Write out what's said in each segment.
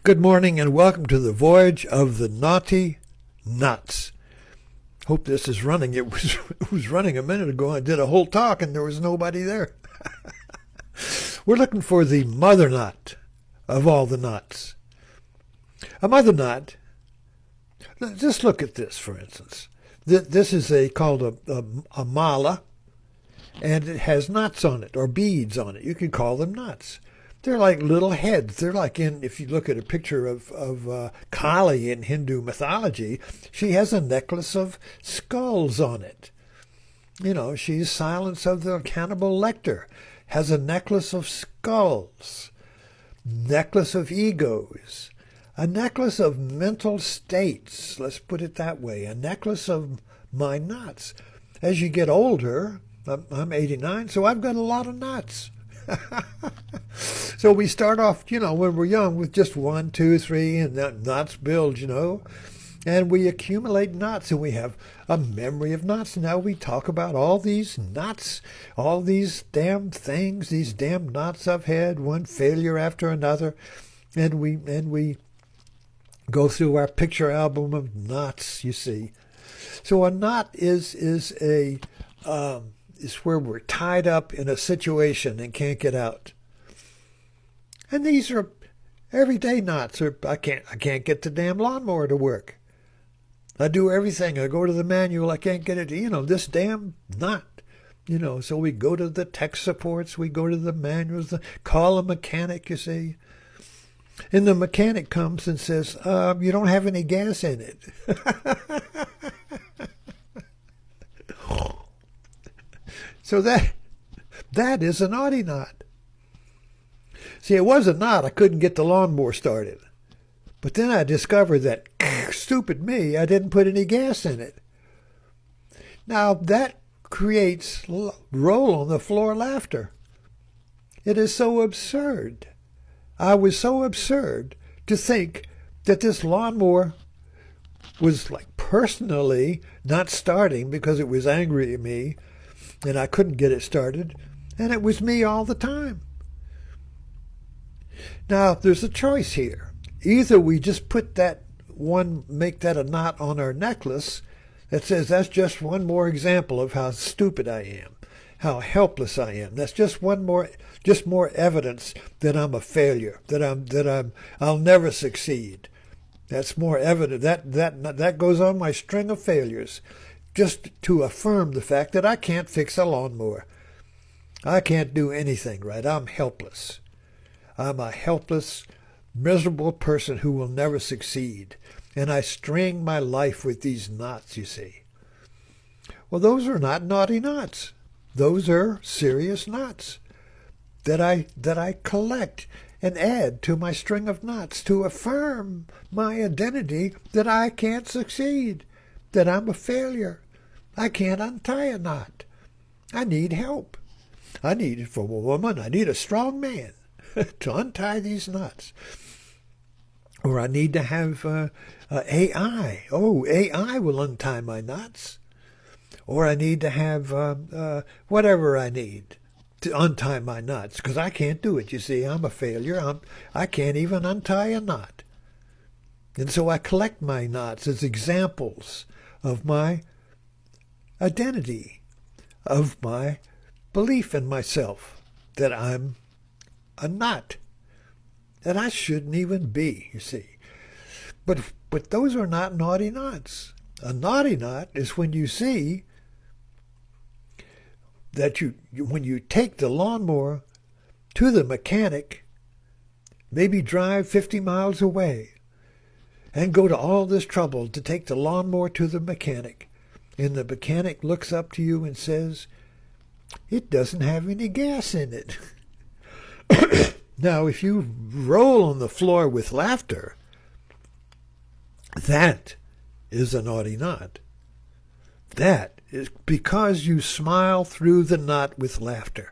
Good morning and welcome to the voyage of the naughty nuts. Hope this is running. It was running a minute ago. I did a whole talk and there was nobody there. We're looking for the mother nut of all the nuts. A mother nut. Just look at this, for instance. This is called a mala, and it has nuts on it or beads on it. You can call them nuts. They're like little heads. They're like if you look at a picture of Kali in Hindu mythology, she has a necklace of skulls on it. You know, she's Silence of the Cannibal Lecter, has a necklace of skulls, necklace of egos, a necklace of mental states, let's put it that way, a necklace of my nuts. As you get older, I'm 89, so I've got a lot of nuts. So we start off, when we're young with just 1, 2, 3, and that nuts build, and we accumulate nuts, and we have a memory of nuts. Now we talk about all these nuts, all these damn things, these damn nuts I've had, one failure after another, and we go through our picture album of nuts, you see. So a knot is where we're tied up in a situation and can't get out. And these are everyday knots. I can't get the damn lawnmower to work. I do everything. I go to the manual. I can't get it. This damn knot. So we go to the tech supports. We go to the manuals. Call a mechanic, you see. And the mechanic comes and says, you don't have any gas in it. So that is a naughty knot. See, it was a knot. I couldn't get the lawnmower started. But then I discovered that, stupid me, I didn't put any gas in it. Now that creates roll on the floor laughter. It is so absurd. I was so absurd to think that this lawnmower was like personally not starting because it was angry at me and I couldn't get it started, and it was me all the time. Now, there's a choice here. Either we just make that a knot on our necklace that says that's just one more example of how stupid I am, how helpless I am. That's just more evidence that I'm a failure, that I'll never succeed. That's more evident. That goes on my string of failures, just to affirm the fact that I can't fix a lawnmower. I can't do anything right. I'm helpless. I'm a helpless, miserable person who will never succeed. And I string my life with these knots, you see. Well, those are not naughty knots. Those are serious knots that I collect and add to my string of knots to affirm my identity that I can't succeed, that I'm a failure. I can't untie a knot. I need help. I need, for a woman, I need a strong man to untie these knots. Or I need to have AI. Oh, AI will untie my knots. Or I need to have whatever I need to untie my knots, because I can't do it. You see, I'm a failure. I can't even untie a knot. And so I collect my knots as examples of my identity, of my belief in myself, that I'm a knot, that I shouldn't even be, you see. But those are not naughty knots. A naughty knot is when you see that when you take the lawnmower to the mechanic, maybe drive 50 miles away, and go to all this trouble to take the lawnmower to the mechanic, and the mechanic looks up to you and says, it doesn't have any gas in it. Now, if you roll on the floor with laughter, that is a naughty knot. That is because you smile through the knot with laughter.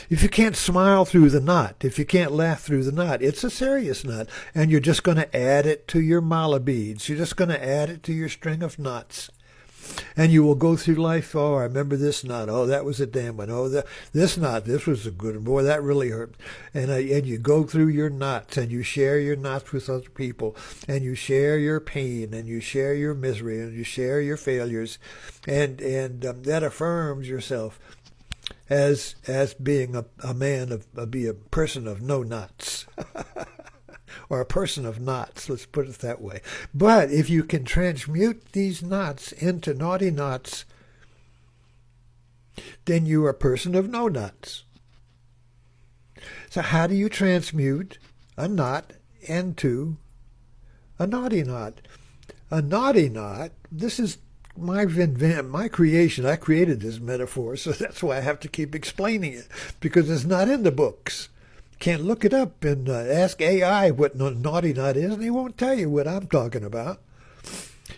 If you can't smile through the knot, if you can't laugh through the knot, it's a serious knot, and you're just going to add it to your mala beads. You're just going to add it to your string of knots. And you will go through life, oh, I remember this knot. Oh, that was a damn one. Oh, this knot, this was a good one. Boy, that really hurt. And you go through your knots, and you share your knots with other people, and you share your pain, and you share your misery, and you share your failures, and that affirms yourself as being be a person of no knots. Or a person of knots, let's put it that way. But if you can transmute these knots into naughty knots, then you are a person of no knots. So how do you transmute a knot into a naughty knot? A naughty knot, this is my creation. I created this metaphor, so that's why I have to keep explaining it, because it's not in the books. Can't look it up and ask AI what naughty knot is, and he won't tell you what I'm talking about.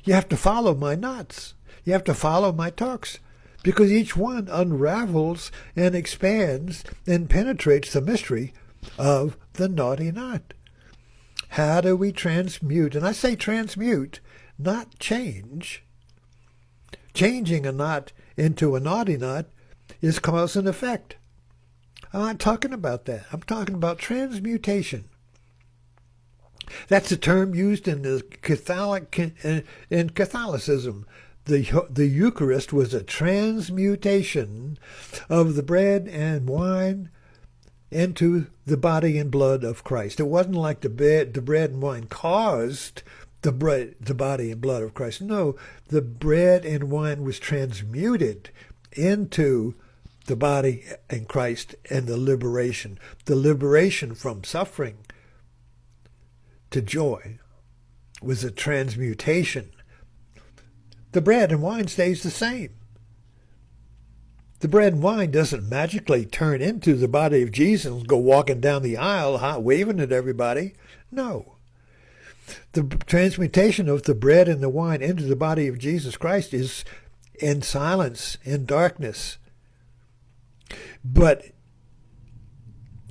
You have to follow my knots. You have to follow my talks, because each one unravels and expands and penetrates the mystery of the naughty knot. How do we transmute? And I say transmute, not change. Changing a knot into a naughty knot is cause and effect. I'm not talking about that. I'm talking about transmutation. That's a term used in the in Catholicism. The Eucharist was a transmutation of the bread and wine into the body and blood of Christ. It wasn't like the bread and wine caused the body and blood of Christ. No, the bread and wine was transmuted into the body and Christ, and the liberation from suffering to joy was a transmutation. The bread and wine stays the same. The bread and wine doesn't magically turn into the body of Jesus and go walking down the aisle waving at everybody. No. The transmutation of the bread and the wine into the body of Jesus Christ is in silence, in darkness. But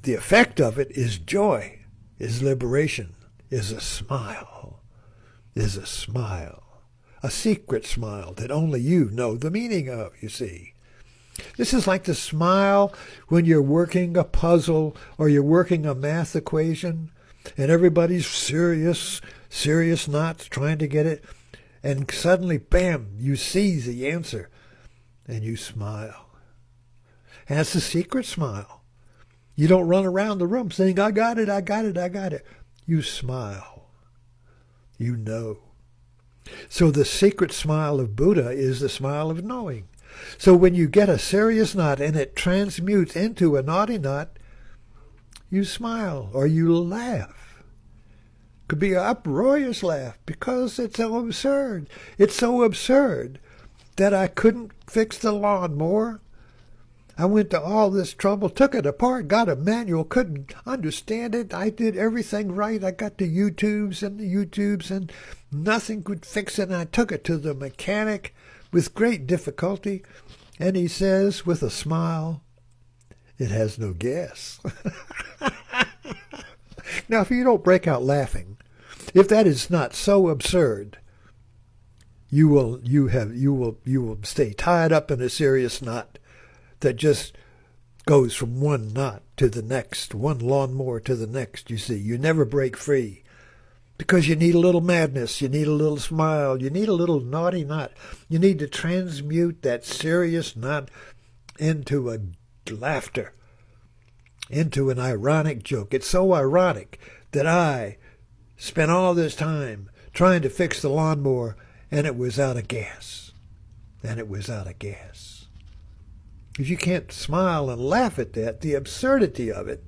the effect of it is joy, is liberation, is a smile, a secret smile that only you know the meaning of, you see. This is like the smile when you're working a puzzle or you're working a math equation and everybody's serious knots trying to get it, and suddenly, bam, you see the answer and you smile. And it's a secret smile. You don't run around the room saying, I got it, I got it, I got it. You smile. You know. So the secret smile of Buddha is the smile of knowing. So when you get a serious knot and it transmutes into a naughty knot, you smile or you laugh. Could be an uproarious laugh because it's so absurd. It's so absurd that I couldn't fix the lawnmower. I went to all this trouble, took it apart, got a manual, couldn't understand it. I did everything right. I got the YouTubes, and nothing could fix it. And I took it to the mechanic with great difficulty. And he says, with a smile, it has no gas. Now, if you don't break out laughing, if that is not so absurd, you will stay tied up in a serious knot that just goes from one knot to the next, one lawnmower to the next, you see. You never break free because you need a little madness, you need a little smile, you need a little naughty knot. You need to transmute that serious knot into a laughter, into an ironic joke. It's so ironic that I spent all this time trying to fix the lawnmower and it was out of gas. If you can't smile and laugh at that, the absurdity of it,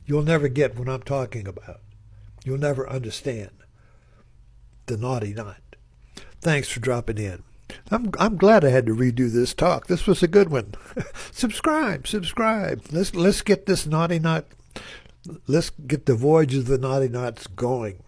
you'll never get what I'm talking about. You'll never understand the naughty knot. Thanks for dropping in. I'm glad I had to redo this talk. This was a good one. Subscribe. Let's get this naughty knot. Let's get the voyage of the naughty knots going.